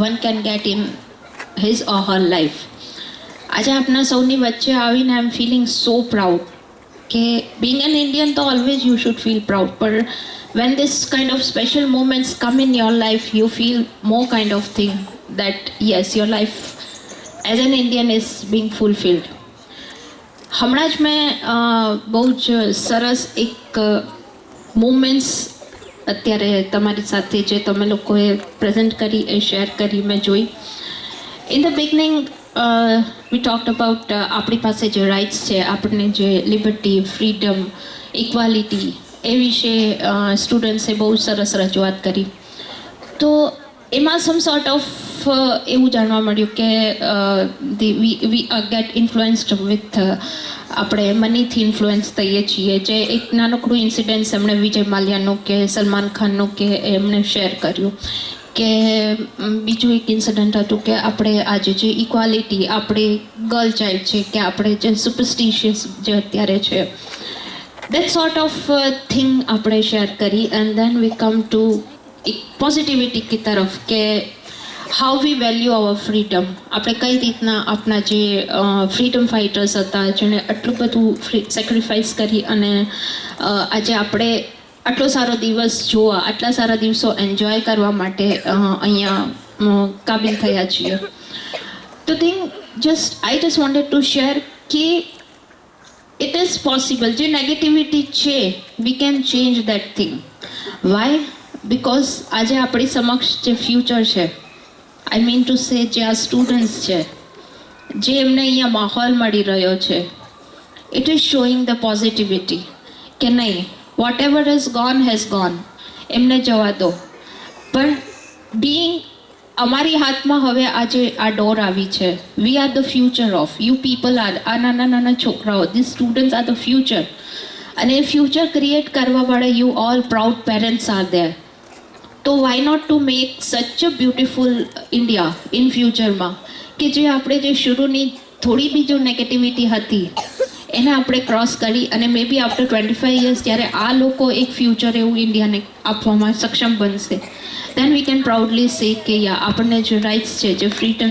one can get in his or her life. આજે આપના સૌની વચ્ચે આવીને આઈ એમ ફીલિંગ સો પ્રાઉડ કે being an Indian તો always you should feel proud, but when this kind of special moments come in your life you feel more kind of thing that yes, your life as an Indian is being fulfilled. હમણાં જ મેં બહુ જ સરસ એક moments અત્યારે તમારી સાથે જે તમે લોકોએ પ્રેઝન્ટ કરી એ શેર કરી મેં જોઈ. In the beginning we talked about આપણી પાસે જે રાઇટ્સ છે, આપણને જે લિબર્ટી, ફ્રીડમ, ઇક્વાલિટી એ વિશે સ્ટુડન્ટ્સે બહુ સરસ રજૂઆત કરી. તો એમાં સમ સોર્ટ ઓફ એવું જાણવા મળ્યું કે વી ગેટ ઇન્ફ્લુએન્સ્ડ વિથ આપણે મનીથી ઇન્ફ્લુઅન્સ થઈએ છીએ. જે એક નાનકડું ઇન્સિડન્ટ્સ એમણે વિજય માલ્યાનું કે સલમાન ખાનનું કે એમણે શેર કર્યું. કે બીજું એક ઇન્સિડન્ટ હતું કે આપણે આજે જે ઇક્વાલિટી, આપણે ગર્લ ચાઇલ્ડ છે કે આપણે જે સુપરસ્ટિશિયસ જે અત્યારે છે, દેટ સોર્ટ ઓફ થિંગ આપણે શેર કરી. And then we come to એક પોઝિટિવિટી કી તરફ કે how we value our freedom. આપણે કઈ રીતના આપણા જે ફ્રીડમ ફાઇટર્સ હતા જેણે આટલું બધું સેક્રિફાઈસ કરી અને આજે આપણે આટલો સારો દિવસ જોવા, આટલા સારા દિવસો એન્જોય કરવા માટે અહીંયા કાબિલ થયા છીએ. તો thing I just wanted to share કે ઇટ ઇઝ પોસિબલ. જે નેગેટિવિટી છે we can change that thing. Why? Because આજે આપણી સમક્ષ જે ફ્યુચર છે, આઈ મીન ટુ સે જે આ સ્ટુડન્ટ્સ છે, જે એમને અહીંયા માહોલ મળી રહ્યો છે, it is showing the positivity કે નહીં, whatever has gone has gone, એમને જવા દો. પણ બીઈંગ અમારી હાથમાં હવે આજે આ ડોર આવી છે. We are the future of you people. આ નાના નાના છોકરાઓ, this students are the future. અને એ ફ્યુચર ક્રિએટ કરવાવાળા you all proud parents are there. તો why not to make such a beautiful India in ફ્યુચરમાં કે જે આપણે જે શરૂની થોડી બી જો નેગેટિવિટી હતી એને આપણે ક્રોસ કરી અને મે બી આફ્ટર 25 યર્સ જ્યારે આ લોકો એક ફ્યુચર એવું ઇન્ડિયાને આપવામાં સક્ષમ બનશે, દેન વી કેન પ્રાઉડલી સે કે યા આપણને જે રાઇટ્સ છે, જે ફ્રીડમ